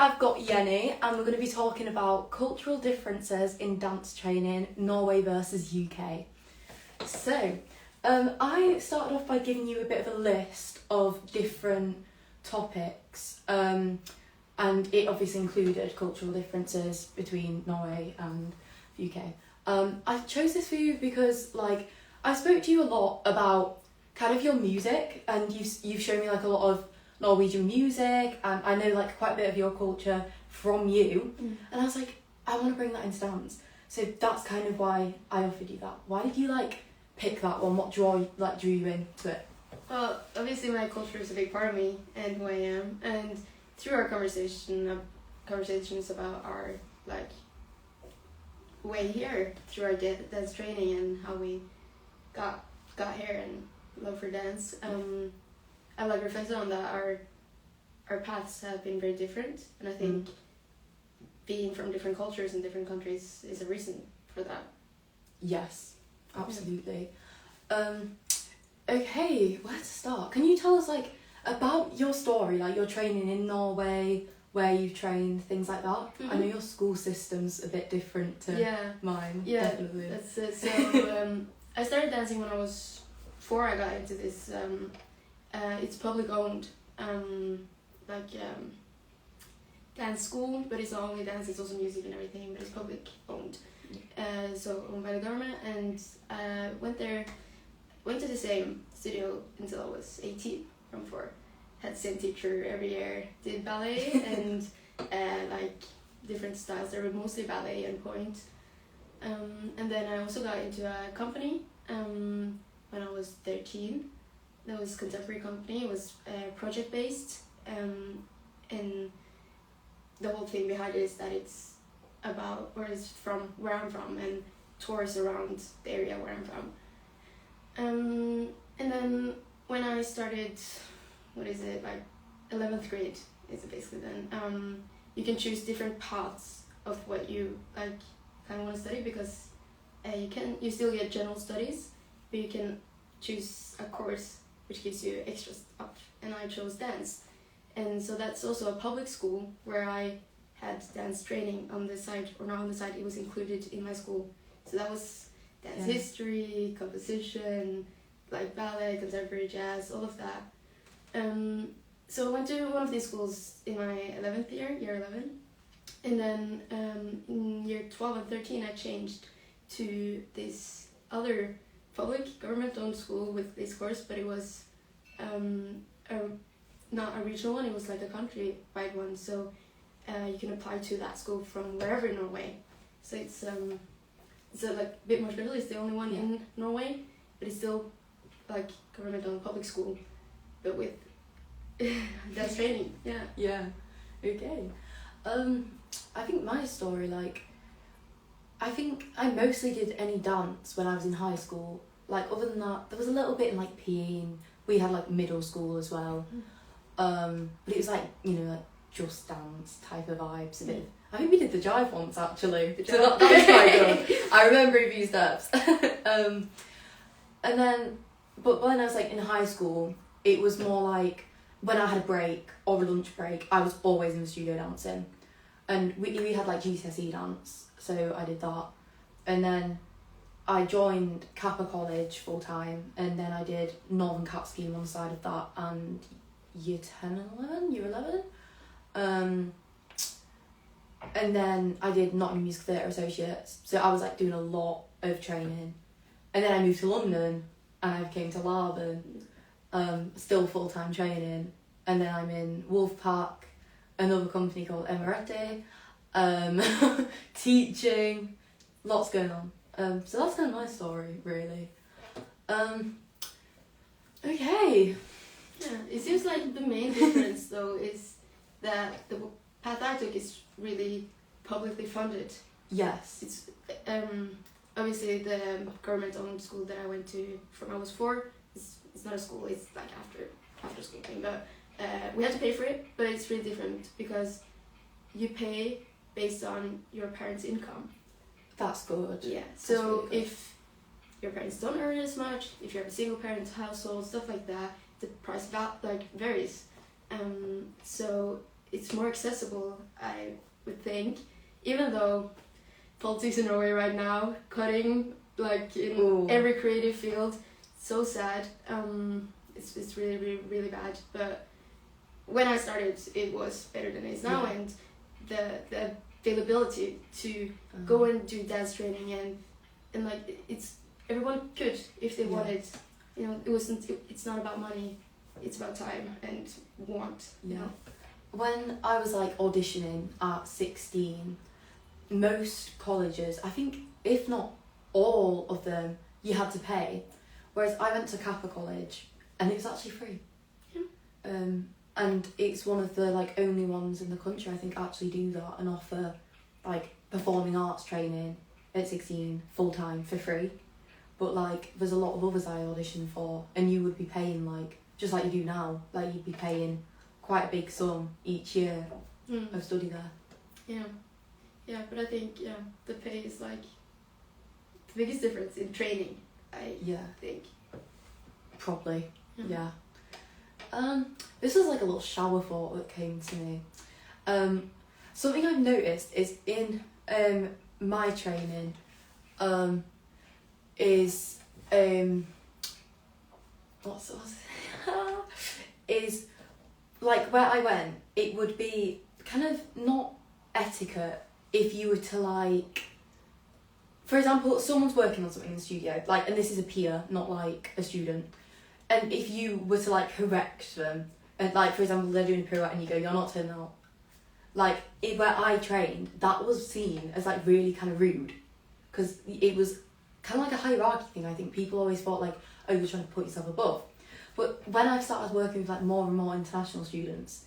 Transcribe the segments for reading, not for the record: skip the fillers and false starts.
I've got Jenny, and we're going to be talking about cultural differences in dance training, Norway versus UK. So, I started off by giving you a bit of a list of different topics, and it obviously included cultural differences between Norway and UK. I chose this for you because, like, I spoke to you a lot about kind of your music, and you've shown me like a lot of Norwegian music, and I know like quite a bit of your culture from you, and I was like, I want to bring that into dance. So that's kind of why I offered you that. Why did you like pick that one? What drew you into it? Well, obviously my culture is a big part of me and who I am, and through our conversations about our like way here, through our dance training and how we got here and love for dance, I like reflected on that our paths have been very different, and I think being from different cultures in different countries is a reason for that. Yes, absolutely. Okay, where to start? Can you tell us like about your story, like your training in Norway, where you've trained, things like that? I know your school system's a bit different to mine. Yeah, definitely. That's it. So I started dancing when I was 4. I got into this. It's public owned, dance school, but it's not only dance, it's also music and everything, but it's public owned. So owned by the government, and went to the same studio until I was 18 from 4. Had the same teacher every year, did ballet and like different styles. There were mostly ballet and point. And then I also got into a company when I was 13. That was a contemporary company. It was project based, and the whole thing behind it is that it's about, or it's from where I'm from, and tours around the area where I'm from. And then when I started, 11th grade is it basically then, you can choose different paths of what you like kind of want to study, because you still get general studies, but you can choose a course which gives you extra stuff, and I chose dance. And so that's also a public school where I had dance training on the side, or not on the side, it was included in my school. So that was dance history, composition, like ballet, contemporary jazz, all of that. So I went to one of these schools in my 11th year 11. And then in year 12 and 13 I changed to this other public government-owned school with this course, but it was not a regional one, it was like a country-wide one. So you can apply to that school from wherever in Norway. So it's like a bit more special. It's the only one in Norway, but it's still like government-owned public school, but with dance training. Yeah. Okay. I think my story, like, I think I mostly did any dance when I was in high school. Like, other than that, there was a little bit in like PE, and we had like middle school as well. But it was like, like just dance type of vibes. I think we did the jive once actually. So that was quite good. I remember a few steps. And then, but when I was like in high school, it was more like when I had a break or a lunch break, I was always in the studio dancing. And we had like GCSE dance, so I did that. And then I joined Kappa College full time, and then I did Northern Cat Scheme on the side of that, and year 10 and 11, year 11. And then I did Nottingham Music Theatre Associates, so I was like doing a lot of training. And then I moved to London, and I came to Laban, still full-time training. And then I'm in Wolfpack, another company called Emirete, teaching, lots going on. So that's kind of my story, really. Okay. Yeah, it seems like the main difference though is that the path I took is really publicly funded. Yes. It's obviously the government-owned school that I went to from I was 4. It's not a school. It's like after school thing, but we had to pay for it. But it's really different because you pay based on your parents' income. That's good. Yeah. So really good. If your parents don't earn as much, if you have a single parent household, stuff like that, the price varies. So it's more accessible, I would think, even though politics in Norway right now, cutting like in Ooh. every creative field, so sad. It's really, really, really bad. But when I started, it was better than it is now, and the availability to go and do dance training and like it's everyone could if they wanted. You know, it's not about money, it's about time and want. You know? When I was like auditioning at 16, most colleges, I think if not all of them, you had to pay. Whereas I went to Kappa College and it was actually free. Yeah. And it's one of the like only ones in the country I think actually do that and offer like performing arts training at 16 full time for free. But like there's a lot of others I auditioned for and you would be paying like just like you do now, like you'd be paying quite a big sum each year of study there. Yeah, but I think the pay is like the biggest difference in training, I think. Probably. Yeah. This is like a little shower thought that came to me. Something I've noticed is in my training is what's is like where I went, it would be kind of not etiquette if you were to like, for example, someone's working on something in the studio, like, and this is a peer, not like a student, and if you were to like correct them, and like for example they're doing a pirouette and you go, you're not turning out, like where I trained, that was seen as like really kind of rude, because it was kind of like a hierarchy thing. I think people always thought like, oh, you're trying to put yourself above. But when I've started working with like more and more international students,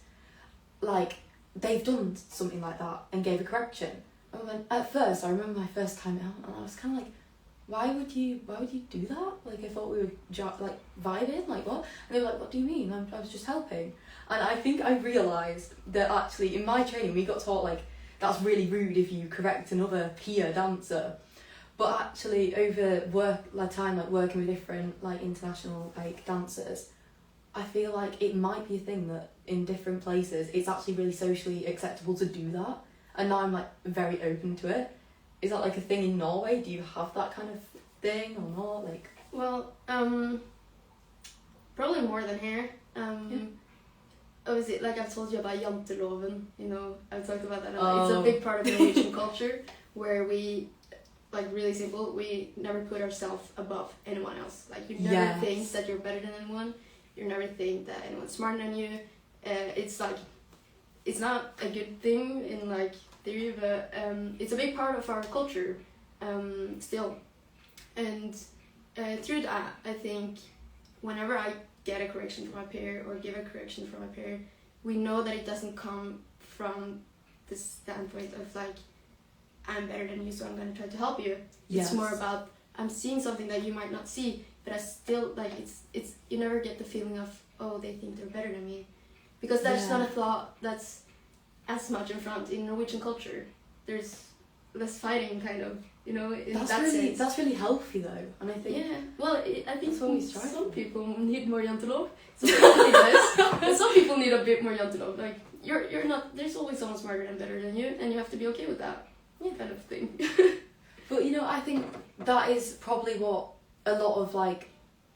like they've done something like that and gave a correction. And then at first, I remember my first time out, and I was kind of like, why would you do that? Like I thought we were like vibing, like what? And they were like, what do you mean? I was just helping. And I think I realised that actually in my training we got taught like that's really rude if you correct another peer dancer. But actually, over time, like working with different like international like dancers, I feel like it might be a thing that in different places it's actually really socially acceptable to do that. And now I'm like very open to it. Is that like a thing in Norway? Do you have that kind of thing or not? Like, well, probably more than here. Obviously, like I've told you about janteloven. You know, I've talked about that. It's a big part of Norwegian culture where we. Like really simple, we never put ourselves above anyone else. Like you never think that you're better than anyone. You never think that anyone's smarter than you. It's like, it's not a good thing in like theory, but it's a big part of our culture still. And through that, I think whenever I get a correction from my peer or give a correction from my peer, we know that it doesn't come from the standpoint of like, I'm better than you, so I'm gonna try to help you. It's more about I'm seeing something that you might not see, but I still like it's you never get the feeling of, oh, they think they're better than me, because that's not a thought that's as much in front in Norwegian culture. There's less fighting, kind of, you know. That's really healthy though, and I think I think some people need more jantelov, some people need less, and some people need a bit more jantelov. Like you're not. There's always someone smarter and better than you, and you have to be okay with that. Kind of thing. But you know, I think that is probably what a lot of like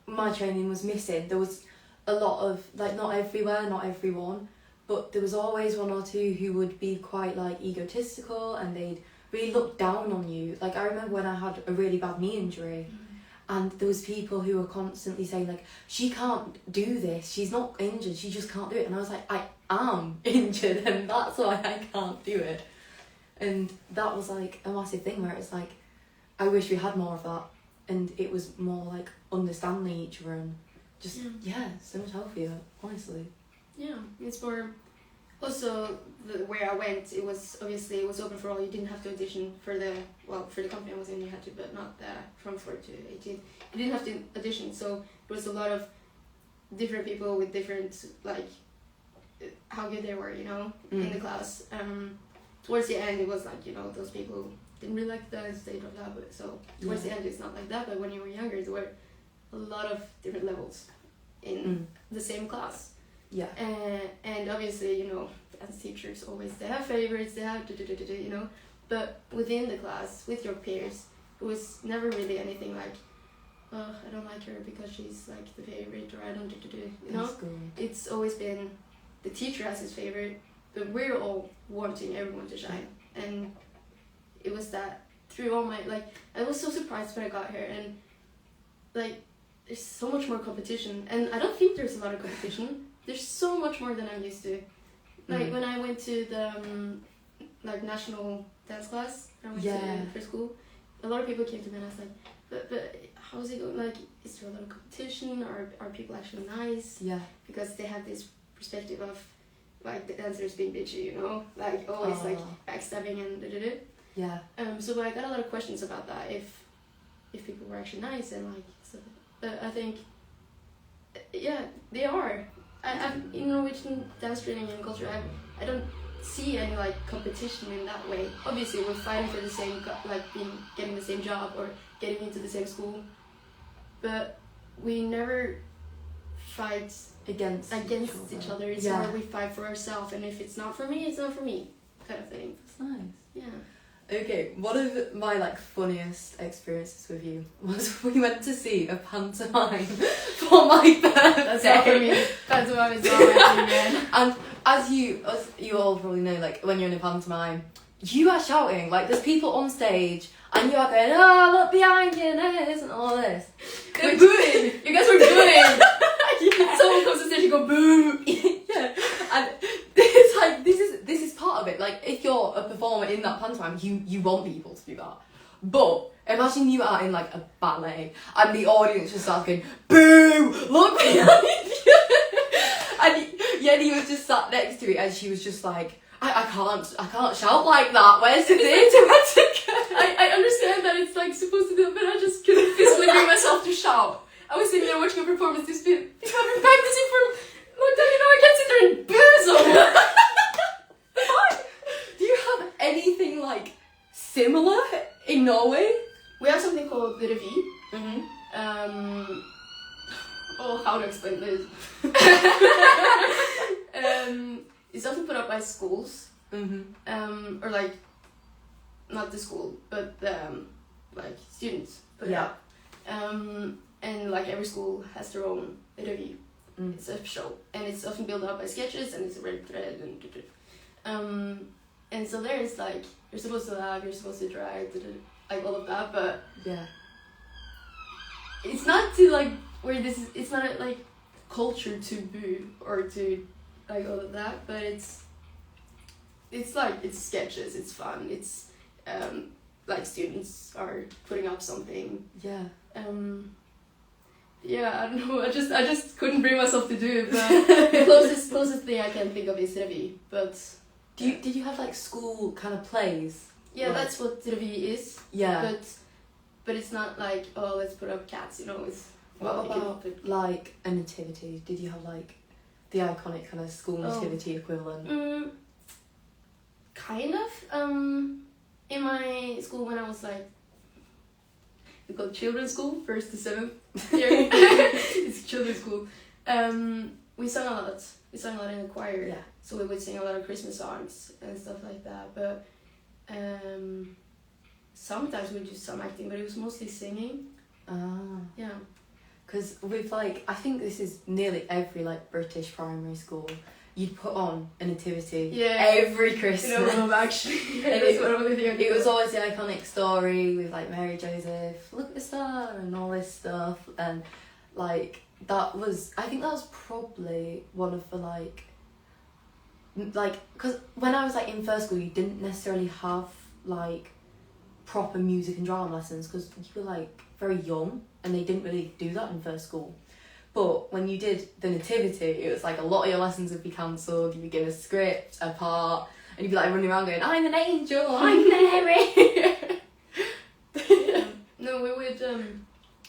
my training was missing. There was a lot of like, not everywhere, not everyone, but there was always one or two who would be quite like egotistical and they'd really look down on you. Like I remember when I had a really bad knee injury, and there was people who were constantly saying like, she can't do this, she's not injured, she just can't do it. And I was like, I am injured and that's why I can't do it. And that was like a massive thing where it's like, I wish we had more of that, and it was more like understanding each other and just so much healthier, honestly. Yeah, it's more. Also, where I went, it was open for all. You didn't have to audition for the company I was in. You had to, but not from 4 to 18. You didn't have to audition, so there was a lot of different people with different like how good they were, you know, in the class. Towards the end, it was like, you know, those people didn't really like the state of that, but so towards the end, it's not like that. But when you were younger, there were a lot of different levels in the same class. Yeah. And obviously, you know, dance teachers always, they have favorites, they have you know, but within the class, with your peers, it was never really anything like, oh, I don't like her because she's like the favorite, or I don't you know. It's always been the teacher has his favorite, but we're all wanting everyone to shine. And it was that through all my, like, I was so surprised when I got here, and like there's so much more competition, and I don't think there's a lot of competition. There's so much more than I'm used to. Like when I went to the like national dance class, I went to for school, a lot of people came to me and I was like, but how's it going? Like, is there a lot of competition? Are people actually nice? Yeah. Because they have this perspective of like the dancers being bitchy, you know, like always like backstabbing and Yeah. So I got a lot of questions about that, if people were actually nice and like stuff. But I think, yeah, they are. I'm in Norwegian dance training and culture. I don't see any like competition in that way. Obviously, we're fighting for the same, like getting the same job or getting into the same school, but we never fight against each other. It's more we fight for ourselves, and if it's not for me, it's not for me, kind of thing. That's nice. Yeah. Okay, one of my like funniest experiences with you was we went to see a pantomime for my birthday. That's not for me. Pantomime is not my thing, man. And as you all probably know, like when you're in a pantomime, you are shouting, like there's people on stage and you are going, oh, look behind you, nose, and all this. They're booing. You guys were booing. Someone comes to stage and go boo. Yeah. And this is part of it. Like if you're a performer in that pantomime, you want people to do that. But imagine you are in like a ballet and the audience just starts going, boo, look behind you. And Jenny was just sat next to me and she was just like, I can't shout like that. Where's the theatre? I understand that it's like supposed to do, but I just couldn't physically bring myself to shout. I was sitting there watching a performance this bit. I've been practicing for long time, you know, I can't sit there and boo someone. Do you have anything like similar in Norway? We have something called the revy. How to explain this? It's often put up by schools. Or like, not the school, but like students put it up. And like every school has their own revy. It's a show, and it's often built up by sketches, and it's a red thread, and so there's like you're supposed to laugh, you're supposed to drag, like all of that, but it's not to like where this is. It's not a, like culture to boo or to like all of that, but it's like it's sketches, it's fun, it's like students are putting up something. I don't know. I just couldn't bring myself to do it. But the closest thing I can think of is revy. But did you have like school kind of plays? Yeah, like, that's what revy is. Yeah. But it's not like, oh, let's put up cats. You know, it's. What about like a nativity? Did you have like the iconic kind of school nativity equivalent? Kind of. In my school when I was like. We call it children's school, 1st to 7th year. It's children's school. We sang a lot. We sang a lot in the choir. Yeah. So we would sing a lot of Christmas songs and stuff like that. But sometimes we do some acting, but it was mostly singing. Yeah. Because with like, I think this is nearly every like British primary school. You'd put on a nativity every Christmas. You know, actually, it was always the iconic story with like Mary Joseph, look at the star, and all this stuff, and like I think that was probably one of the like because when I was like in first school, you didn't necessarily have like proper music and drama lessons because you were like very young, and they didn't really do that in first school. But when you did the nativity, it was like a lot of your lessons would be cancelled. You'd be given a script, a part, and you'd be like running around going, I'm an angel, I'm Mary. No, we would,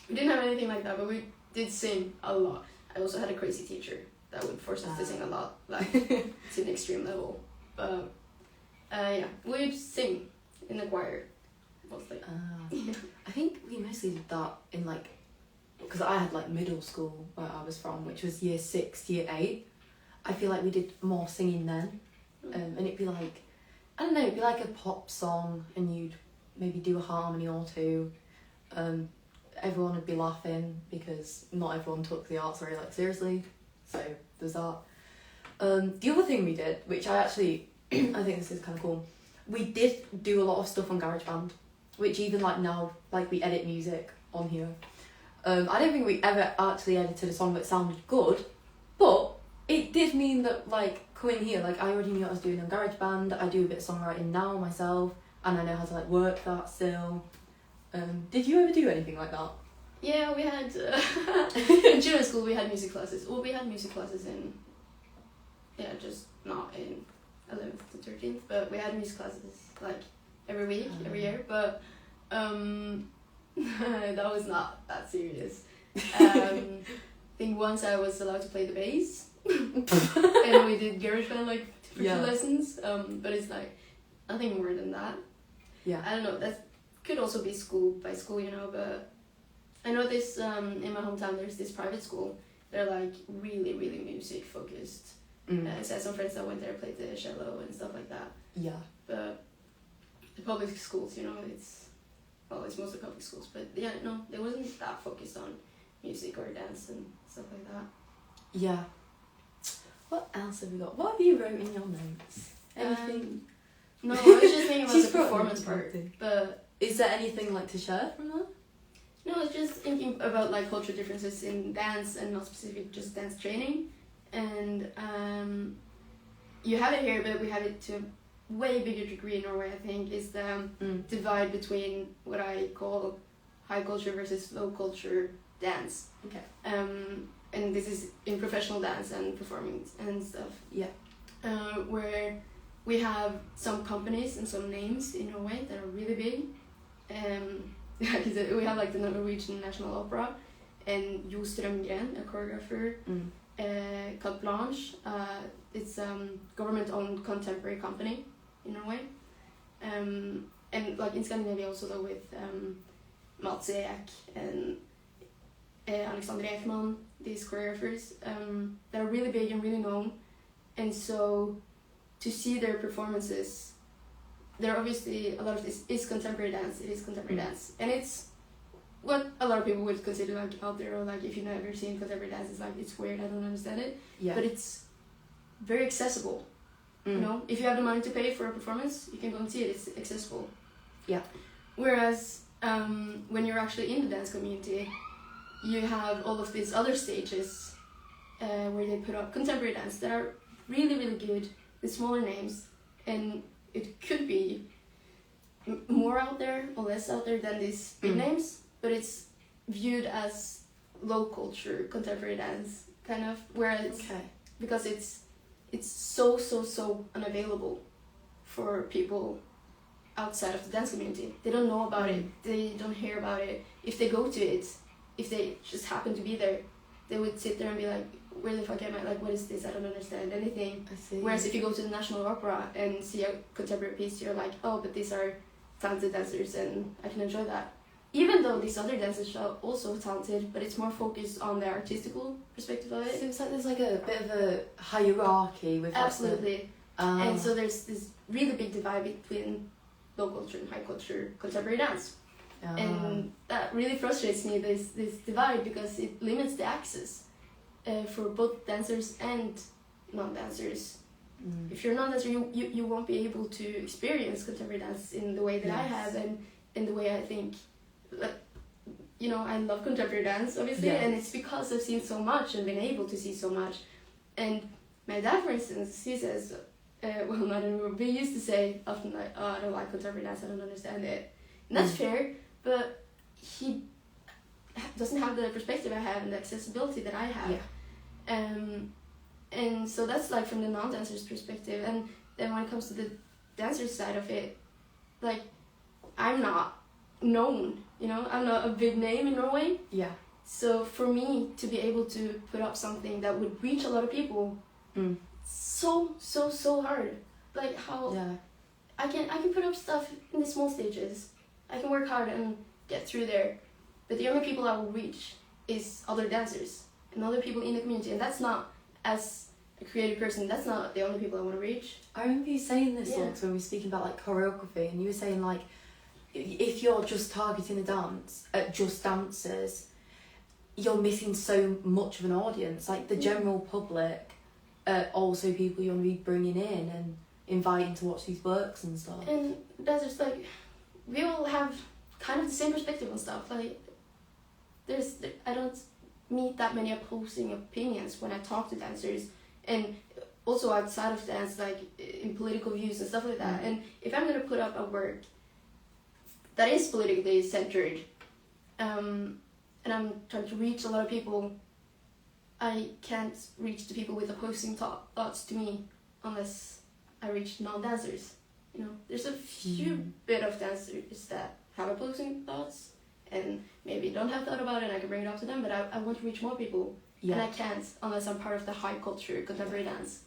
we didn't have anything like that, but we did sing a lot. I also had a crazy teacher that would force us to sing a lot, like to an extreme level. But we'd sing in the choir, mostly. I think we mostly did that in like, because I had like middle school where I was from, which was year 6 to year 8. I feel like we did more singing then. And it'd be like, I don't know, it'd be like a pop song and you'd maybe do a harmony or two. Everyone would be laughing because not everyone took the arts very like seriously, so there's that. The other thing we did, which I actually I think this is kind of cool, we did do a lot of stuff on GarageBand, which even like now, like we edit music on here. I don't think we ever actually edited a song that sounded good, but it did mean that like coming here, like I already knew what I was doing on GarageBand. I do a bit of songwriting now myself, and I know how to like work that still. Did you ever do anything like that? Yeah, we had in junior school we had music classes. Well, we had music classes in just not in 11th to 13th, but we had music classes like every week, every year. But that was not that serious. I think once I was allowed to play the bass, and we did GarageBand like for 2 lessons. But it's like nothing more than that. Yeah. I don't know. That could also be school by school, you know. But I know this in my hometown. There's this private school. They're like really, really music focused. So I had some friends that went there, played the cello and stuff like that. Yeah. But the public schools, you know, it's mostly public schools. But yeah, no, they wasn't that focused on music or dance and stuff like that. Yeah. What else have we got? What have you wrote in your notes? Anything? No, I was just thinking about the performance part. But is there anything like to share from that? No, I was just thinking about like cultural differences in dance and not specific just dance training. And you have it here, but we have it to a way bigger degree in Norway, I think, is the divide between what I call high culture versus low culture dance. Okay. And this is in professional dance and performing and stuff. Yeah. Where we have some companies and some names in Norway that are really big. We have like the Norwegian National Opera and Jo Strømgren, a choreographer. Carte Blanche, it's a government-owned contemporary company in Norway. And like in Scandinavia also though with Mats Ek and Iuell-Heitmann, these choreographers, they're really big and really known. And so to see their performances, there obviously a lot of this is contemporary dance. It is contemporary dance, and it's what a lot of people would consider like out there, or like if you've never seen contemporary dance, it's like it's weird, I don't understand it. Yeah. But it's very accessible. You know, if you have the money to pay for a performance, you can go and see it. It's accessible. Yeah. Whereas when you're actually in the dance community, you have all of these other stages where they put up contemporary dance that are really, really good with smaller names, and it could be more out there or less out there than these big names, but it's viewed as low culture contemporary dance kind of, whereas because it's so unavailable for people outside of the dance community. They don't know about it, they don't hear about it. If they go to it, if they just happen to be there, they would sit there and be like, where the fuck am I? Like, what is this? I don't understand anything. I see. Whereas if you go to the National Opera and see a contemporary piece, you're like, oh, but these are talented dancers and I can enjoy that. Even though these other dancers are also talented, but it's more focused on the artistical perspective of it. Seems like there's like a bit of a hierarchy with absolutely. And so there's this really big divide between low culture and high culture contemporary dance. And that really frustrates me, this divide, because it limits the access for both dancers and non-dancers. If you're a non-dancer, you won't be able to experience contemporary dance in the way that I have, and in the way I think. You know, I love contemporary dance, obviously, and it's because I've seen so much and been able to see so much. And my dad, for instance, he says, well, not anymore, but he used to say often like, oh, I don't like contemporary dance, I don't understand it. And that's fair, but he doesn't have the perspective I have and the accessibility that I have. And so that's like from the non-dancer's perspective. And then when it comes to the dancer's side of it, like, I'm not known, you know, I'm not a big name in Norway. Yeah. So for me to be able to put up something that would reach a lot of people, so hard. Like how I can put up stuff in the small stages. I can work hard and get through there, but the only people I will reach is other dancers and other people in the community, and that's not as a creative person, that's not the only people I want to reach. I remember you saying this Yeah. once when we were speaking about like choreography, and you were saying like, if you're just targeting a dance at just dancers, you're missing so much of an audience. Like the general public are also people you want to be bringing in and inviting to watch these works and stuff. And that's just like, we all have kind of the same perspective on stuff. Like, I don't meet that many opposing opinions when I talk to dancers, and also outside of dance, like in political views and stuff like that. And if I'm gonna put up a work that is politically centered, and I'm trying to reach a lot of people, I can't reach the people with opposing thoughts to me unless I reach non-dancers. You know, there's a few bit of dancers that have opposing thoughts and maybe don't have thought about it, and I can bring it up to them, but I want to reach more people. Yeah. And I can't unless I'm part of the high culture contemporary dance.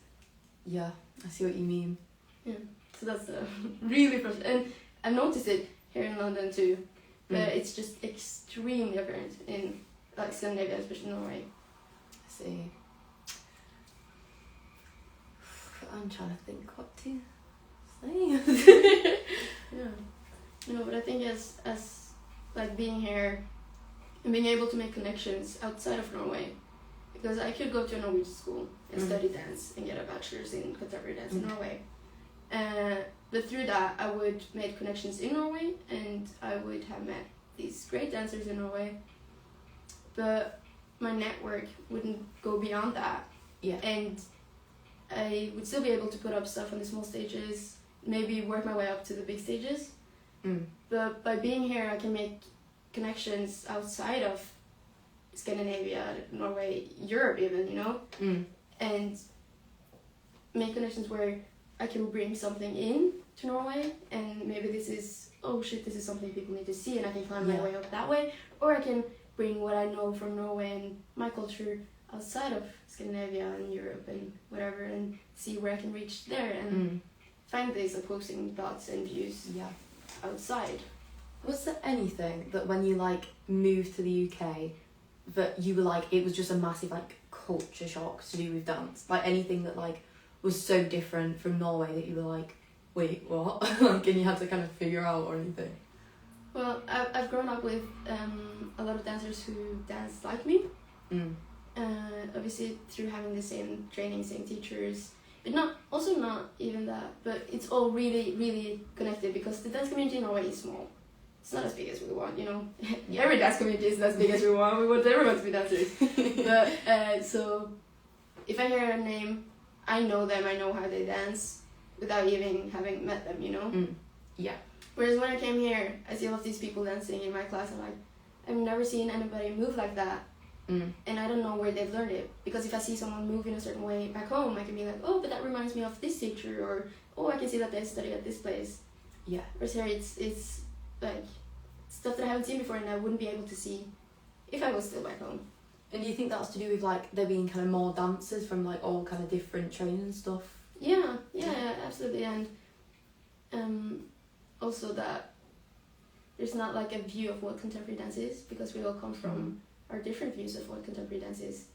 Yeah, I see what you mean. Yeah, so that's really frustrating. And I've noticed it here in London too, but it's just extremely apparent in like Scandinavia, especially Norway. I see. I'm trying to think what to say. Yeah. No, but I think as like being here and being able to make connections outside of Norway, because I could go to a Norwegian school and study dance and get a bachelor's in contemporary dance in Norway. But through that, I would make connections in Norway, and I would have met these great dancers in Norway. But my network wouldn't go beyond that. Yeah. And I would still be able to put up stuff on the small stages, maybe work my way up to the big stages. But by being here, I can make connections outside of Scandinavia, Norway, Europe even, you know? And make connections where I can bring something in to Norway, and maybe this is, oh shit, this is something people need to see, and I can climb my way up that way. Or I can bring what I know from Norway and my culture outside of Scandinavia and Europe and whatever, and see where I can reach there and find these opposing thoughts and views outside. Was there anything that when you like moved to the UK that you were like, it was just a massive like culture shock to do with dance? Like anything that like was so different from Norway that you were like, wait, what? Like, and you had to kind of figure out or anything? Well, I've grown up with a lot of dancers who dance like me. Obviously through having the same training, same teachers, but not even that, but it's all really, really connected because the dance community in Norway is small. It's not as big as we want, you know. Every dance community isn't as big as we want. We want everyone to be dancers. But so if I hear a name, I know them, I know how they dance without even having met them, you know. Yeah. Whereas when I came here, I see all of these people dancing in my class. I'm like, I've never seen anybody move like that. And I don't know where they've learned it. Because if I see someone move in a certain way back home, I can be like, oh, but that reminds me of this teacher. Or, oh, I can see that they study at this place. Yeah. Whereas here, it's like stuff that I haven't seen before and I wouldn't be able to see if I was still back home. And do you think that's to do with like there being kind of more dancers from like all kind of different training and stuff? Yeah, absolutely. And also that there's not like a view of what contemporary dance is, because we all come from our different views of what contemporary dance is.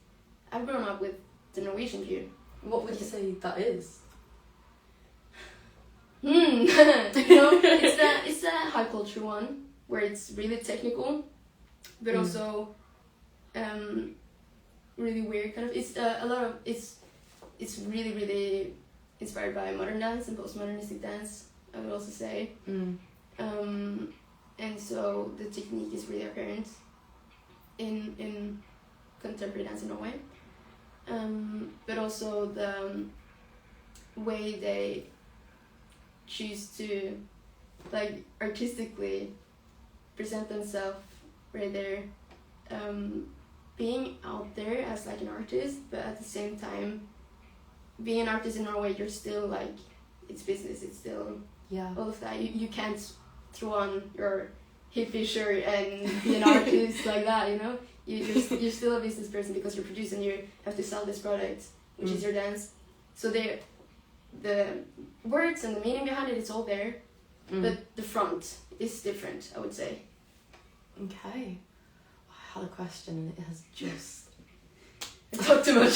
I've grown up with the Norwegian view. What would you say that is? It's the high culture one where it's really technical, but also really weird kind of. It's a lot of it's really, really inspired by modern dance and postmodernistic dance, I would also say. And so the technique is really apparent in contemporary dance in Norway. But also the way they choose to like artistically present themselves, where they're being out there as like an artist, but at the same time being an artist in Norway, you're still like, it's business, it's still all of that. You can't throw on your hippie shirt and be an artist like that, you know. You're still a business person because you're producing, you have to sell this product, which is your dance. So the words and the meaning behind it, it's all there, but the front is different, I would say. Okay. I had a question and it has just... I talk too much.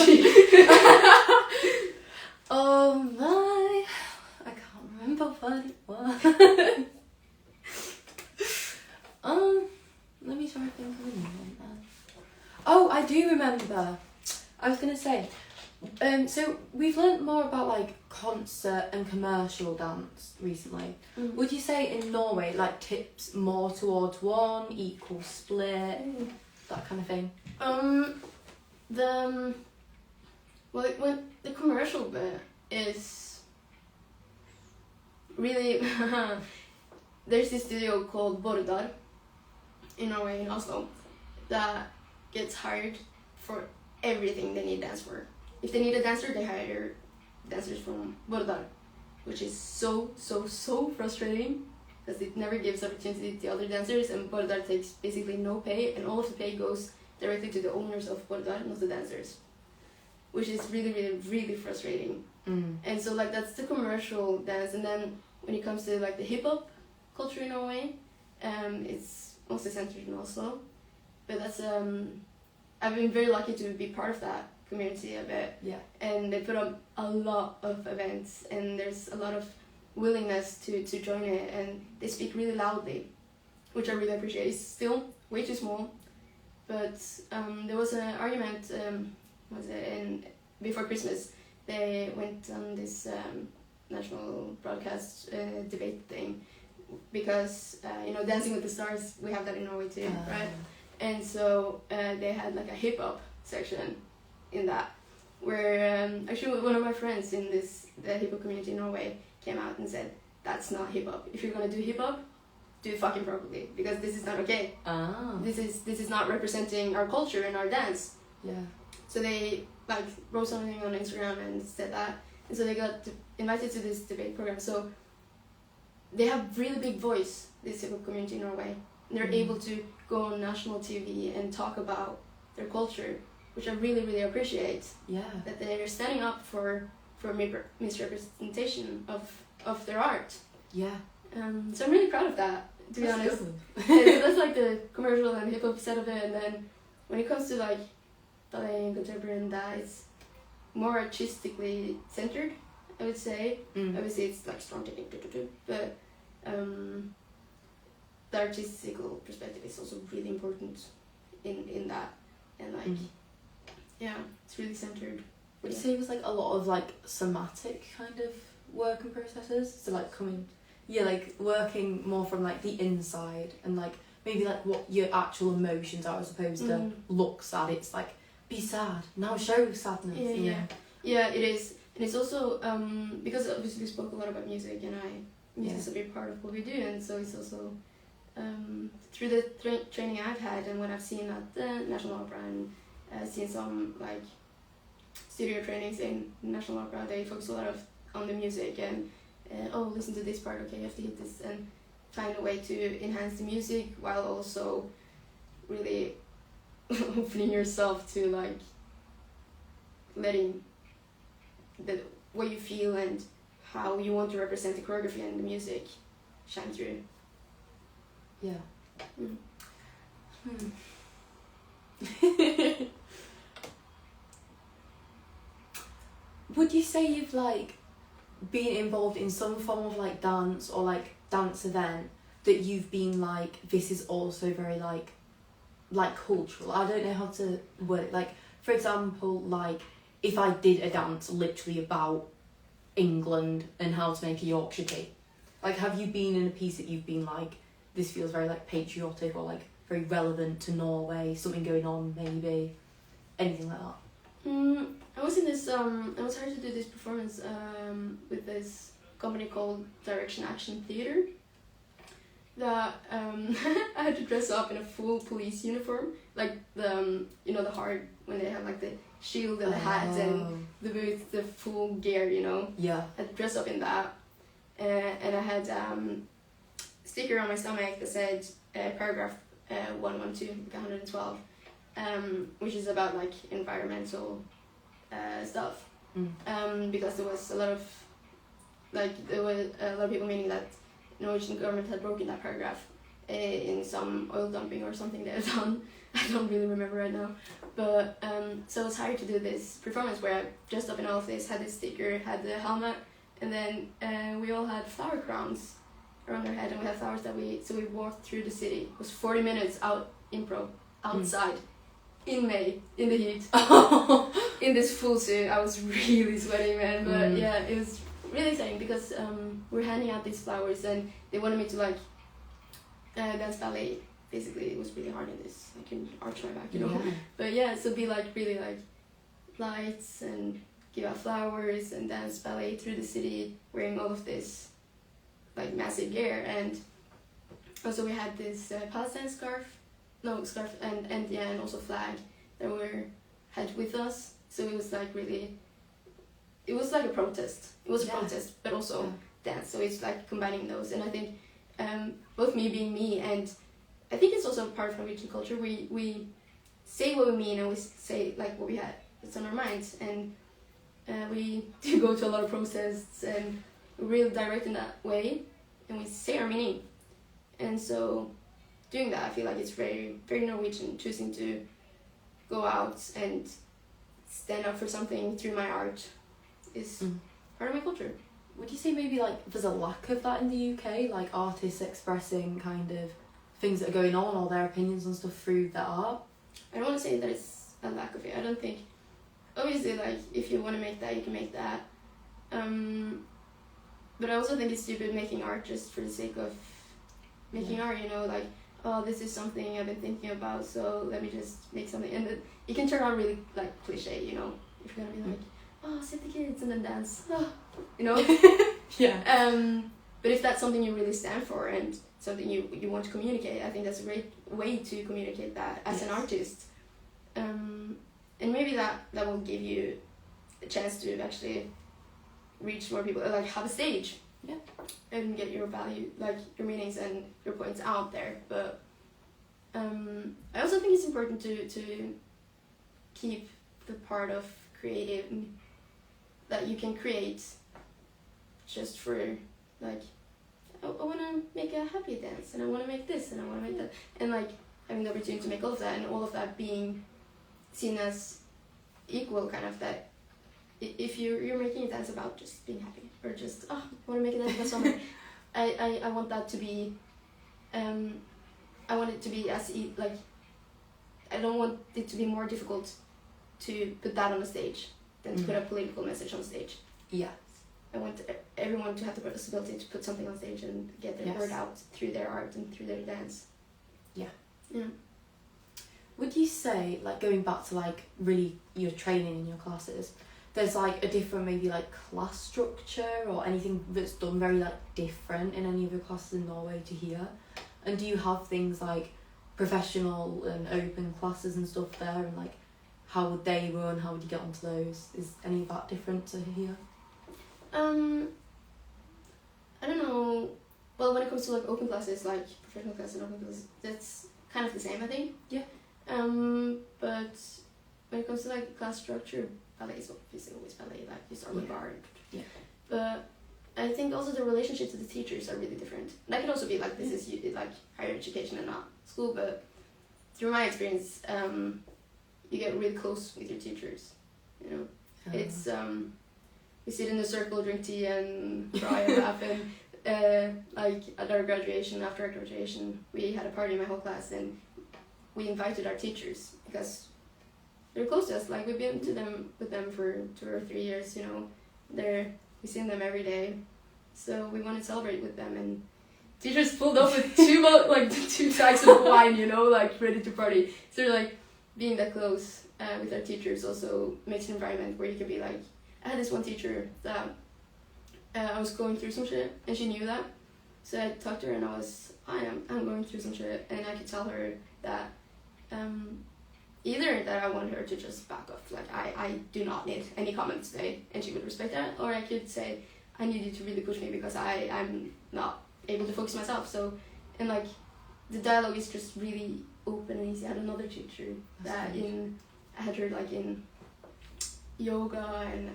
Oh my, I can't remember what it was. Let me try to think of another one. Oh, I do remember. I was gonna say, so we've learnt more about like concert and commercial dance recently. Mm. Would you say in Norway like tips more towards one, equal split, that kind of thing? When the commercial bit is really there's this studio called Bordar in Norway, in Oslo, that gets hired for everything they need dance for. If they need a dancer, they hire dancers from Bordar, which is so frustrating because it never gives opportunity to other dancers, and Bordar takes basically no pay, and all of the pay goes directly to the owners of Bordar, not the dancers, which is really frustrating. And so like that's the commercial dance, and then when it comes to like the hip hop culture in Norway, it's mostly centered in Oslo, but that's I've been very lucky to be part of that community a bit. Yeah. And they put up a lot of events, and there's a lot of willingness to join it, and they speak really loudly, which I really appreciate. It's still way too small, but there was an argument before Christmas. They went on this national broadcast debate thing because Dancing with the Stars, we have that in Norway too, right? And so they had like a hip hop section in that, where actually one of my friends in the hip hop community in Norway came out and said, "That's not hip hop. If you're gonna do hip hop, do it fucking properly, because this is not okay. This is not representing our culture and our dance." Yeah. So they like wrote something on Instagram and said that, and so they got invited to this debate program. So they have really big voice, this hip hop community in Norway. And they're able to go on national TV and talk about their culture, which I really appreciate. Yeah. That they're standing up for misrepresentation of their art. Yeah. So I'm really proud of that, to be honest. Good. Yeah, so that's like the commercial and hip hop side of it, and then when it comes to like ballet and contemporary and that, it's more artistically centered, I would say. Obviously it's like strong technique, but the artistical perspective is also really important in that, and like it's really centered. Would you say it was like a lot of like somatic kind of working processes? So like like working more from like the inside, and like maybe like what your actual emotions are as opposed to look sad. It's like, be sad, now show sadness. Yeah, it is. And it's also because obviously we spoke a lot about music, and music is a big part of what we do, and so it's also through the training I've had, and what I've seen at the National Opera, and seen some like studio trainings in National Opera, they focus a lot on the music, and listen to this part, okay, you have to hit this, and find a way to enhance the music while also really opening yourself to like letting what you feel and how you want to represent the choreography and the music shine through. Yeah. Would you say you've like been involved in some form of like dance or like dance event that you've been like, this is also very like cultural? I don't know how to word it. Like, for example, like if I did a dance literally about England and how to make a Yorkshire tea, like have you been in a piece that you've been like, this feels very like patriotic or like very relevant to Norway, something going on maybe, anything like that? I was in this I was hired to do this performance with this company called Direction Action Theatre, that I had to dress up in a full police uniform, like the the hard, when they have like the shield and the hat and the boots, the full gear, Yeah. I had to dress up in that, and I had sticker on my stomach that said paragraph 112, like 112, which is about like environmental stuff, because there was a lot of people meaning that Norwegian government had broken that paragraph in some oil dumping or something they had done. I don't really remember right now. But so I was hired to do this performance where I dressed up in all of this, had this sticker, had the helmet, and then we all had flower crowns around our head, and we had flowers that we walked through the city. It was 40 minutes improv outside in May in the heat in this full suit. I was really sweating, man, but yeah, it was really exciting because we're handing out these flowers and they wanted me to like dance ballet. Basically, it was really hard in this. I can arch my back, you know. Yeah. But yeah, so be like really like lights and give out flowers and dance ballet through the city wearing all of this like massive gear. And also we had this Palestine scarf and also flag that we had with us. So it was like really, it was like a protest. It was a protest, but also dance. So it's like combining those. And I think both me being me, and I think it's also part of Norwegian culture. We say what we mean, and we say like what we had. It's on our minds, and we do go to a lot of protests, and we're really direct in that way, and we say our meaning. And so doing that, I feel like it's very, very Norwegian, choosing to go out and stand up for something through my art is part of my culture. Would you say maybe like there's a lack of that in the UK, like artists expressing kind of things that are going on or their opinions and stuff through their art? I don't want to say that it's a lack of it. I don't think, obviously, like if you want to make that, you can make that. But I also think it's stupid making art just for the sake of making art, you know, like, oh, this is something I've been thinking about, so let me just make something. And it can turn out really like cliche, you know, if you're gonna be like, oh, save the kids and then dance, you know. But if that's something you really stand for and something you want to communicate, I think that's a great way to communicate that as an artist. And maybe that will give you a chance to actually reach more people, like have a stage, and get your value, like your meanings and your points out there. But I also think it's important to keep the part of creative that you can create just for like, I want to make a happy dance, and I want to make this, and I want to make that, and like having the opportunity to make all of that, and all of that being seen as equal, kind of that. If you're making a dance about just being happy, or just I want to make a dance about summer, I want that to be, I want it to be like, I don't want it to be more difficult to put that on the stage than to put a political message on stage. Yeah. I want everyone to have the possibility to put something on stage and get their word out through their art and through their dance. Yeah. Yeah. Would you say, like going back to like really your training in your classes, there's like a different maybe like class structure or anything that's done very like different in any of your classes in Norway to here? And do you have things like professional and open classes and stuff there, and like how would they run? How would you get onto those? Is any of that different to here? I don't know. Well, when it comes to like open classes, like professional classes and open classes, that's kind of the same, I think. Yeah. But when it comes to like class structure, ballet is obviously always ballet. Like you start with bar. Yeah. But I think also the relationships with the teachers are really different. That can also be like this is like higher education and not school. But through my experience, you get really close with your teachers. You know, it's we sit in a circle, drink tea, and cry and laugh. And like at our graduation, after our graduation, we had a party in my whole class, and we invited our teachers because they're close to us. Like we've been with them for 2 or 3 years. You know, we see them every day, so we want to celebrate with them. And teachers pulled up with two bags of wine. You know, like ready to party. So like being that close with our teachers also makes an environment where you can be like. I had this one teacher that I was going through some shit, and she knew that. So I talked to her, and I'm going through some shit, and I could tell her that either that I want her to just back off, like I do not need any comments today, and she would respect that, or I could say I need you to really push me because I'm not able to focus myself. So, and like the dialogue is just really open and easy. I had another teacher I had her like in yoga and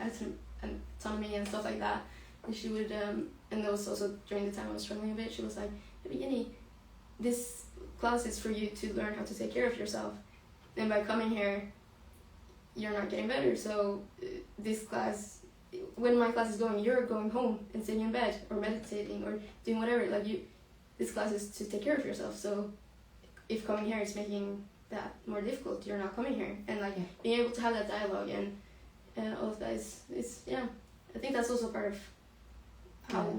autonomy and stuff like that, and she would and that was also during the time I was struggling a bit. She was like, "Hey, Jenny, this class is for you to learn how to take care of yourself, and by coming here, you're not getting better. So this class, when my class is going, you're going home and sitting in bed or meditating or doing whatever. Like this class is to take care of yourself. So if coming here is making that more difficult, you're not coming here. And like being able to have that dialogue and all of that is yeah. I think that's also part of how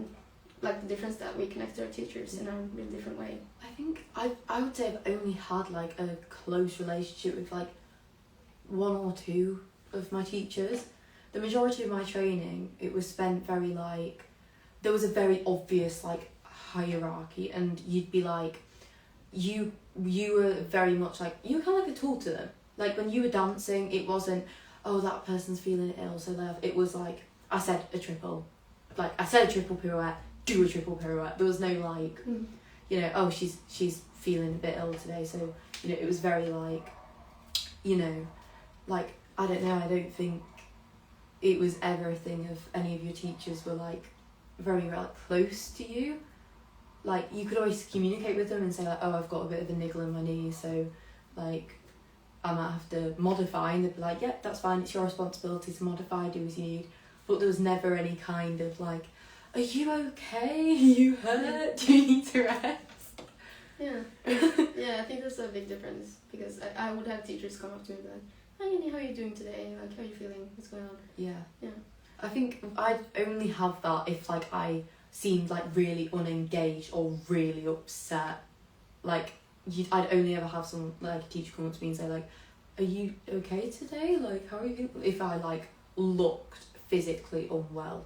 like the difference that we connect to our teachers in a really different way. I think I would say I've only had like a close relationship with like one or two of my teachers. The majority of my training, it was spent very like, there was a very obvious like hierarchy, and you'd be like, you were very much like, you were kind of like a tool to them. Like when you were dancing, it wasn't, oh, that person's feeling ill, so it was like, I said a triple pirouette, do a triple pirouette. There was no like, you know, oh, she's feeling a bit ill today, so, you know, it was very like, you know, like, I don't know, I don't think it was ever a thing of any of your teachers were like very like close to you. Like you could always communicate with them and say like, oh, I've got a bit of a niggle in my knee, so like I might have to modify, and they'd be like, yep, that's fine, it's your responsibility to modify, do as you need. But there was never any kind of like, are you okay? Are you hurt? Do you need to rest? Yeah. Yeah, I think that's a big difference, because I would have teachers come up to me and be like, hi, Annie, how are you doing today? Like, how are you feeling? What's going on? Yeah. Yeah. I think I'd only have that if like I seemed like really unengaged or really upset. Like I'd only ever have some like a teacher come up to me and say like, are you okay today? Like, how are you? If I like looked physically unwell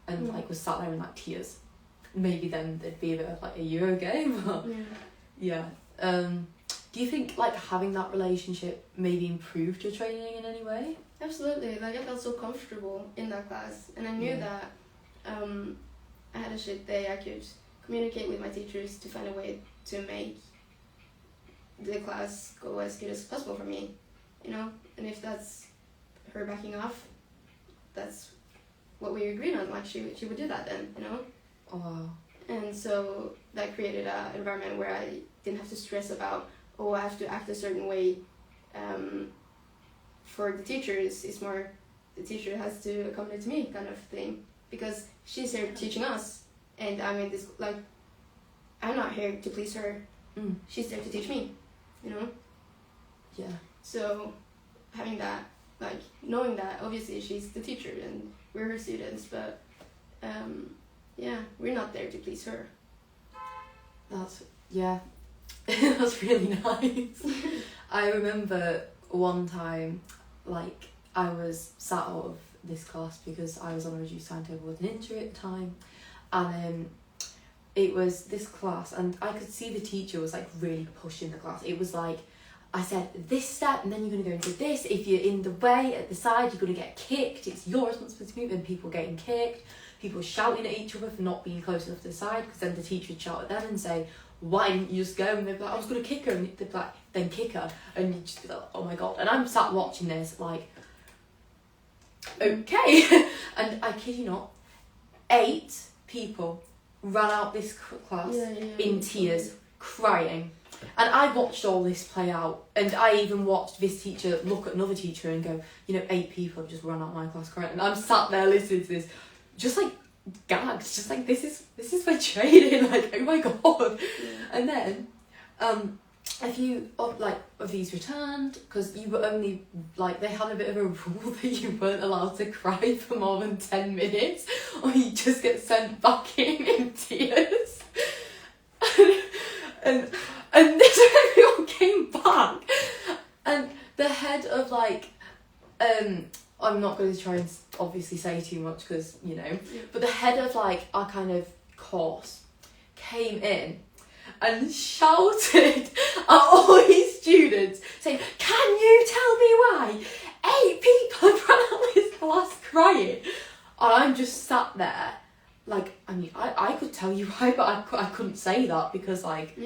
and like was sat there in like tears, maybe then there'd be a bit of like, are you okay? But yeah. Do you think like having that relationship maybe improved your training in any way? Absolutely. Like I felt so comfortable in that class, and I knew that I had a shit day. I could communicate with my teachers to find a way to make the class go as good as possible for me, you know. And if that's her backing off, that's what we agreed on. Like she would do that then, you know. Oh wow. And so that created an environment where I didn't have to stress about, oh, I have to act a certain way. For the teachers, it's more the teacher has to accommodate to me kind of thing, because she's here teaching us, and I'm in this like, I'm not here to please her. She's there to teach me, you know. Yeah. So having that, like knowing that obviously she's the teacher and we're her students, but yeah, we're not there to please her. That's that's really nice. I remember one time, like, I was sat out of this class because I was on a reduced timetable with an injury at the time, and it was this class, and I could see the teacher was like really pushing the class. It was like, I said this step and then you're going to go into this, if you're in the way at the side you're going to get kicked, it's your responsibility to move, and people getting kicked, people shouting at each other for not being close enough to the side, because then the teacher would shout at them and say, why didn't you just go? And they'd be like, I was going to kick her, and they'd be like, then kick her, and you'd just be like, oh my god. And I'm sat watching this like, okay. And I kid you not, 8 people ran out this class in tears, crying. And I watched all this play out, and I even watched this teacher look at another teacher and go, you know, 8 people have just run out my class crying, and I'm sat there listening to this, just like gagged, just like, this is my training, like, oh my god. And then a few of these returned, because you were only like, they had a bit of a rule that you weren't allowed to cry for more than 10 minutes or you just get sent back in tears. and this everyone came back, and the head of like I'm not going to try and obviously say too much because, you know, but the head of like our kind of course came in and shouted at all his students saying, can you tell me why 8 people have run out of this class crying? And I'm just sat there like, I mean, I could tell you why, but I couldn't say that because like,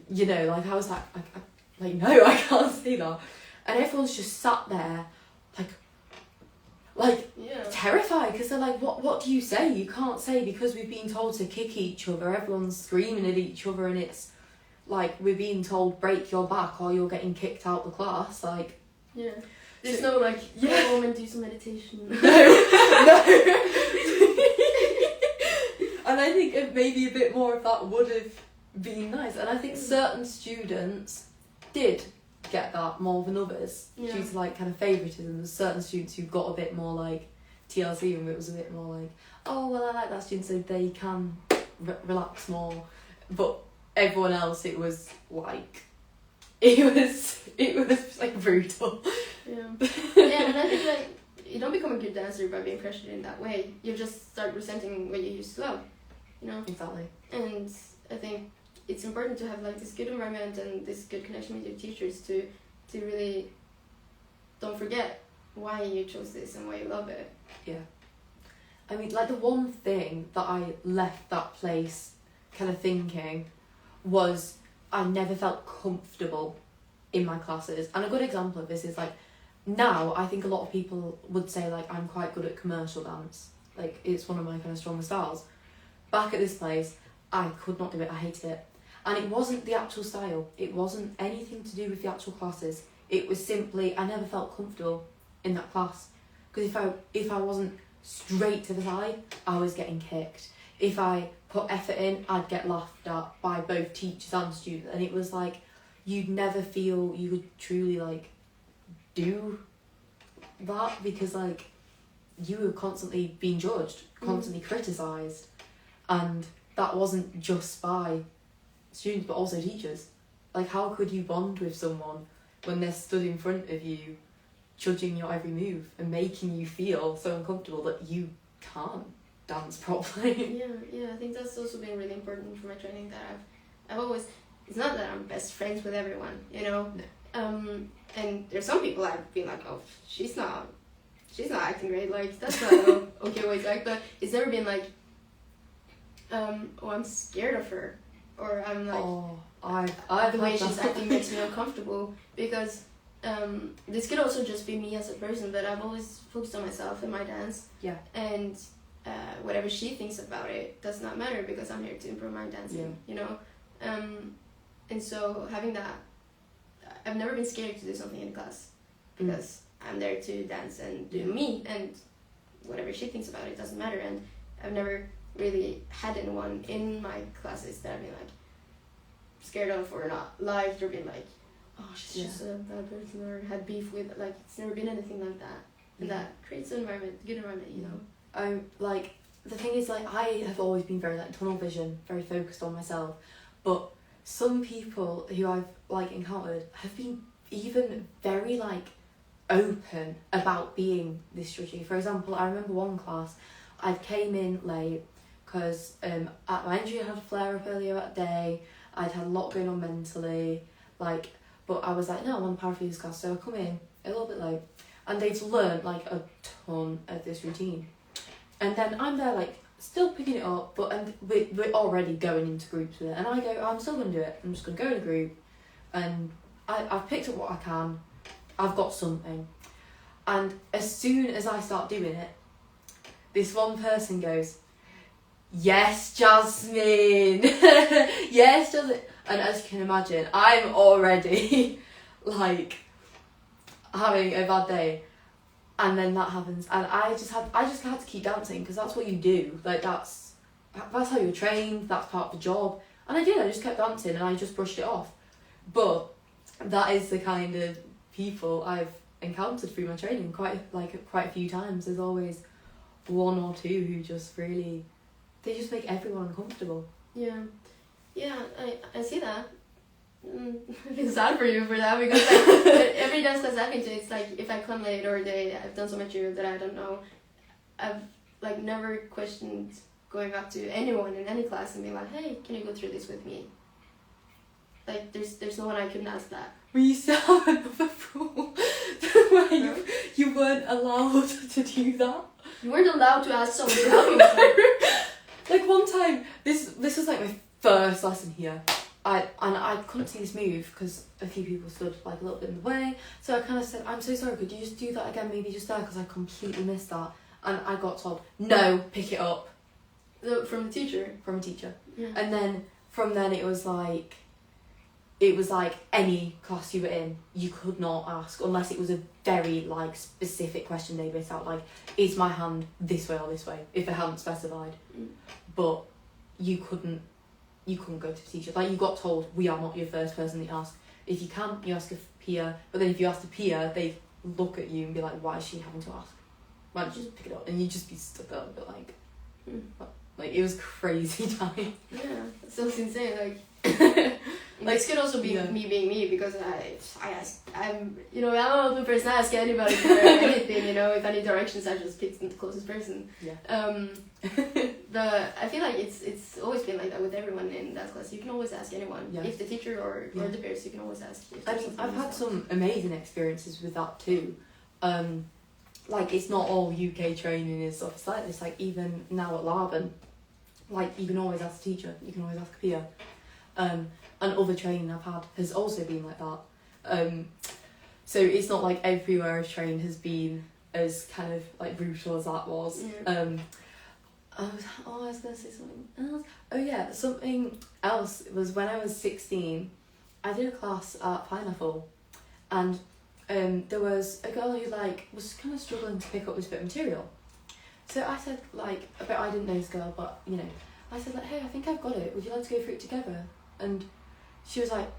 you know, like I was like, no, I can't say that. And everyone's just sat there like terrified, because they're like, what do you say? You can't say, because we've been told to kick each other. Everyone's screaming at each other, and it's like we're being told break your back or you're getting kicked out the class, like. Yeah. There's no like, go home and do some meditation. No. And I think maybe a bit more of that would have been nice. And I think certain students did get that more than others due to like kind of favouritism. There's certain students who got a bit more like TLC, and it was a bit more like, oh well, I like that student so they can relax more. But everyone else, it was like, it was like brutal. Yeah. Yeah, and I think like you don't become a good dancer by being pressured in that way. You just start resenting what you used to love, you know. Exactly. And I think it's important to have like this good environment and this good connection with your teachers to really don't forget why you chose this and why you love it. Yeah. I mean, like the one thing that I left that place kind of thinking was I never felt comfortable in my classes. And a good example of this is like now I think a lot of people would say like I'm quite good at commercial dance. Like it's one of my kind of stronger styles. Back at this place, I could not do it. I hated it. And it wasn't the actual style. It wasn't anything to do with the actual classes. It was simply I never felt comfortable in that class. Because if I wasn't straight to the side, I was getting kicked. If I put effort in, I'd get laughed at by both teachers and students. And it was like you'd never feel you could truly like do that because like you were constantly being judged, constantly criticised, and that wasn't just by students but also teachers. Like how could you bond with someone when they're stood in front of you judging your every move and making you feel so uncomfortable that you can't dance properly? Yeah, I think that's also been really important for my training, that I've always, it's not that I'm best friends with everyone, you know. No. And there's some people I've been like, oh, she's not acting great, like that's not an okay way to act. But it's never been like, oh, I'm scared of her, or I'm like, I've the way had she's that. acting makes me uncomfortable, because this could also just be me as a person, but I've always focused on myself and my dance. Yeah. And whatever she thinks about it does not matter, because I'm here to improve my dancing, you know. And so having that, I've never been scared to do something in class, because I'm there to dance and do me, and whatever she thinks about it doesn't matter. And I've never really had anyone in my classes that I've been like scared of or not liked, or been like, oh, she's just a bad person, or had beef with. Like it's never been anything like that, and that creates an environment, good environment, you know. Like the thing is, like I have always been very like tunnel vision, very focused on myself, but some people who I've like encountered have been even very like open about being this judgy. For example, I remember one class, I came in late because at my injury I had a flare up earlier that day. I'd had a lot going on mentally, like, but I was like, no, I want a paraphrase class, so I come in a little bit late, and they've learned like a ton of this routine, and then I'm there like still picking it up, but and we're already going into groups with it, and I go, I'm still gonna do it. I'm just gonna go in a group, and I've picked up what I can. I've got something, and as soon as I start doing it, this one person goes, yes, Jasmine, yes, Jasmine. And as you can imagine, I'm already like having a bad day, and then that happens, and I just had to keep dancing, because that's what you do. Like that's how you're trained. That's part of the job, and I did. I just kept dancing, and I just brushed it off. But that is the kind of people I've encountered through my training quite a few times. There's always one or two who just really, they just make everyone uncomfortable. Yeah, I see that. I feel sad for you for that, because like, every dance class I've been to, it's like if I come late or I've done so much material that I don't know, I've like never questioned going up to anyone in any class and being like, hey, can you go through this with me? Like there's no one I couldn't ask that. We used to have another rule where you weren't allowed to do that. You weren't allowed to ask someone to help you with that. Like one time, this was like my first lesson here. I couldn't see this move because a few people stood like a little bit in the way. So I kind of said, I'm so sorry, could you just do that again, maybe just there, because I completely missed that. And I got told, no, pick it up. From the teacher? From a teacher. Yeah. And then from then it was like, it was like any class you were in, you could not ask unless it was a very like specific question they bit out, like, is my hand this way or this way, if they hadn't specified. But you couldn't go to the teacher. Like, you got told, we are not your first person that you ask. If you can, you ask a peer, but then if you ask a peer, they look at you and be like, why is she having to ask? Why don't you just pick it up? And you'd just be stuck there, but like it was crazy time. Yeah, it sounds insane. Like, this could also be me being me, because I'm an open person. I ask anybody for anything. If I need directions, I just pick the closest person. Yeah. But I feel like it's always been like that with everyone in that class. You can always ask anyone. Yeah. If the teacher or the peers, you can always ask. I've had some amazing experiences with that too. Like, it's not all UK training and stuff. It's like this. Like, even now at Laban, like, you can always ask the teacher. You can always ask a peer. And other training I've had has also been like that. So it's not like everywhere I've trained has been as kind of like brutal as that was. Yeah. I was going to say something else. Oh yeah, something else was when I was 16, I did a class at Pineapple, and there was a girl who like was kind of struggling to pick up this bit of material. So I said, like, but I didn't know this girl, but I said, like, hey, I think I've got it. Would you like to go through it together? And she was like,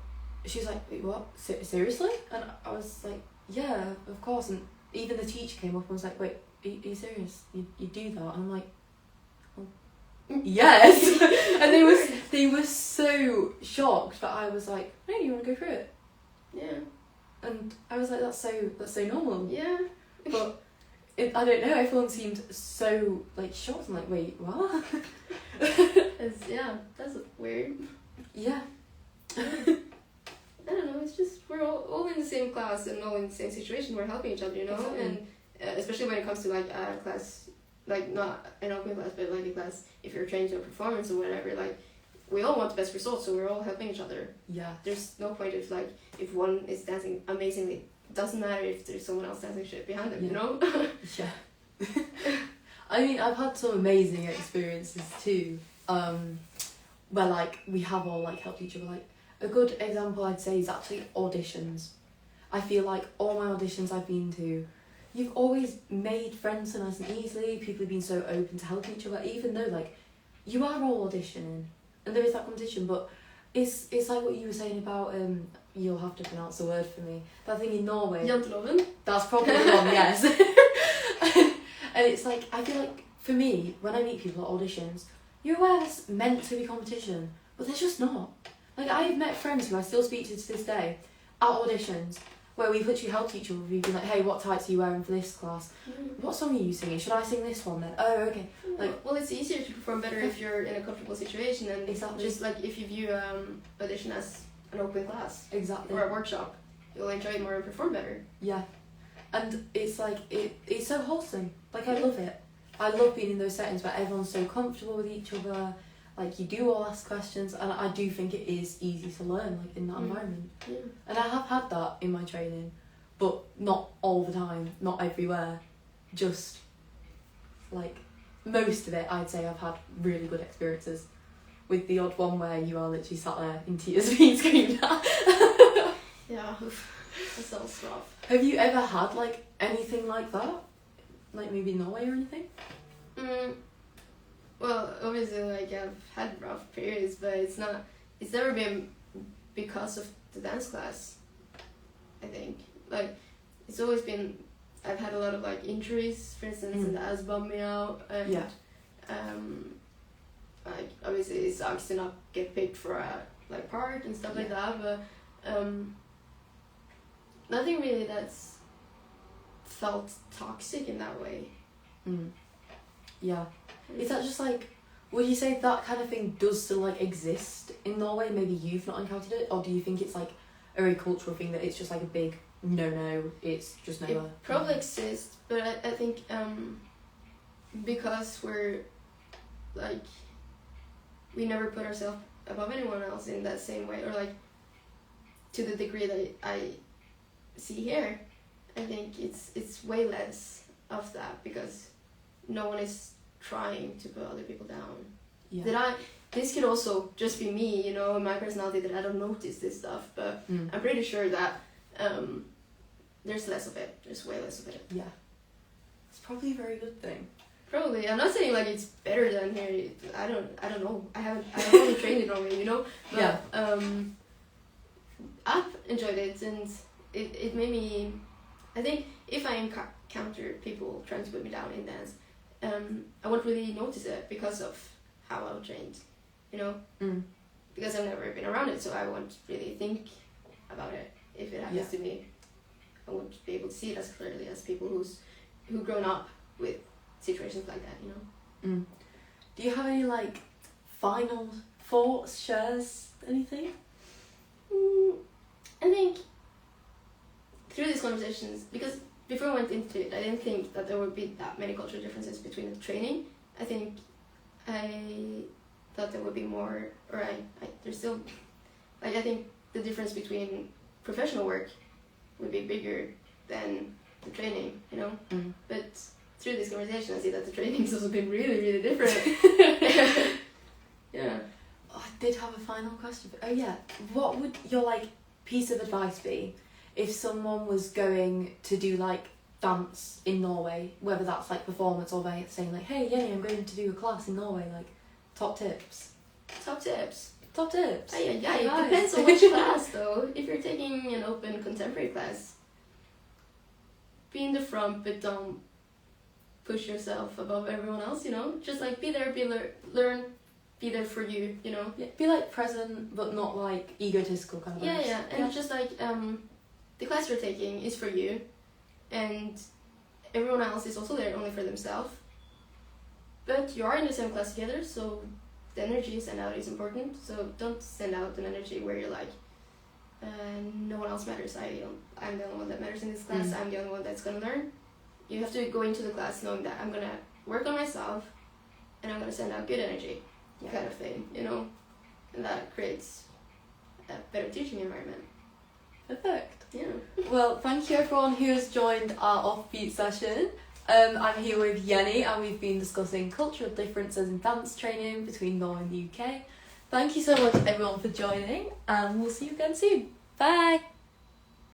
wait, what? Seriously? And I was like, yeah, of course. And even the teacher came up and was like, wait, are you serious? You do that? And I'm like, yes. And they were so shocked that I was like, hey, you want to go through it? Yeah. And I was like, that's so normal. Yeah. But I don't know, everyone seemed so like shocked. I'm like, wait, what? That's weird. Yeah. I don't know, it's just we're all in the same class and all in the same situation. We're helping each other, Exactly. And especially when it comes to like a class, like not an open class, but like a class, if you're training to a performance or whatever, like we all want the best results, so we're all helping each other. Yeah. There's no point if one is dancing amazingly, it doesn't matter if there's someone else dancing shit behind them, Yeah. I mean, I've had some amazing experiences too, where like we have all like helped each other. Like, a good example I'd say is actually auditions. I feel like all my auditions I've been to, you've always made friends so nice and easily. People have been so open to help each other, even though like you are all auditioning and there is that competition. But it's like what you were saying about you'll have to pronounce the word for me. That thing in Norway. Janteloven? That's probably the one, yes. And it's like, I feel like for me, when I meet people at auditions, you're aware there's meant to be competition, but there's just not. Like, I've met friends who I still speak to this day at auditions where we've literally helped each other. We've been like, hey, what tights are you wearing for this class? What song are you singing? Should I sing this one then? Oh, okay. Like, well, it's easier to perform better if you're in a comfortable situation, and exactly. just like if you view audition as an open class Exactly. or a workshop, you'll enjoy it more and perform better. Yeah. And it's like, it's so wholesome. Like, I love it. I love being in those settings where everyone's so comfortable with each other. Like, you do all ask questions, and I do think it is easy to learn, like, in that environment. Yeah. And I have had that in my training, but not all the time, not everywhere. Just, like, most of it, I'd say I've had really good experiences. With the odd one where you are literally sat there in tears being screamed at. Yeah, that sounds rough. Have you ever had, like, anything like that? Like, maybe in Norway or anything? Well, obviously, like, I've had rough periods, but it's never been because of the dance class, I think. Like, it's always been, I've had a lot of, like, injuries, for instance, and that has bummed me out, and, like, obviously it sucks to not get picked for a, like, part and stuff like that, but, nothing really that's felt toxic in that way. Yeah. Is that just like, would you say that kind of thing does still like exist in Norway? Maybe you've not encountered it, or do you think it's like a very cultural thing that it's just like a big no, it's just never? It probably exists, but I think because we're like, we never put ourselves above anyone else in that same way, or like to the degree that I see here, I think it's way less of that because no one is trying to put other people down. Yeah. Did I this could also just be me, you know, my personality, that I don't notice this stuff, but I'm pretty sure that there's less of it. There's way less of it. Yeah. It's probably a very good thing. Probably. I'm not saying like it's better than here. I don't know. I haven't only trained in Norway, you know. But, yeah. I've enjoyed it, and it made me. I think if I encounter people trying to put me down in dance, I won't really notice it because of how well trained, you know. Because I've never been around it, so I won't really think about it. If it happens to me, I won't be able to see it as clearly as people who've grown up with situations like that, you know. Do you have any like final thoughts, shares, anything? I think through these conversations, because before I went into it, I didn't think that there would be that many cultural differences between the training. I think I thought there would be more, or there's still, like, I think the difference between professional work would be bigger than the training, you know. But through this conversation, I see that the training has also been really, really different. Yeah. Oh, I did have a final question. Oh yeah, what would your like piece of advice be if someone was going to do like dance in Norway, whether that's like performance or they saying like, hey Jenny, I'm going to do a class in Norway, like top tips? Top tips. It depends on which class though. If you're taking an open contemporary class, be in the front, but don't push yourself above everyone else, you know. Just like be there, learn, be there for you, you know. Yeah, be like present but not like egotistical kind of vibes. Yeah, and just like the class you're taking is for you, and everyone else is also there only for themselves. But you are in the same class together, so the energy you send out is important. So don't send out an energy where you're like, no one else matters. I'm the only one that matters in this class. I'm the only one that's gonna learn. You have to go into the class knowing that I'm gonna work on myself, and I'm gonna send out good energy, kind of thing, you know, and that creates a better teaching environment. Perfect. Yeah. Well, thank you everyone who has joined our offbeat session. I'm here with Jenny, and we've been discussing cultural differences in dance training between Norway and the UK. Thank you so much everyone for joining, and we'll see you again soon. Bye!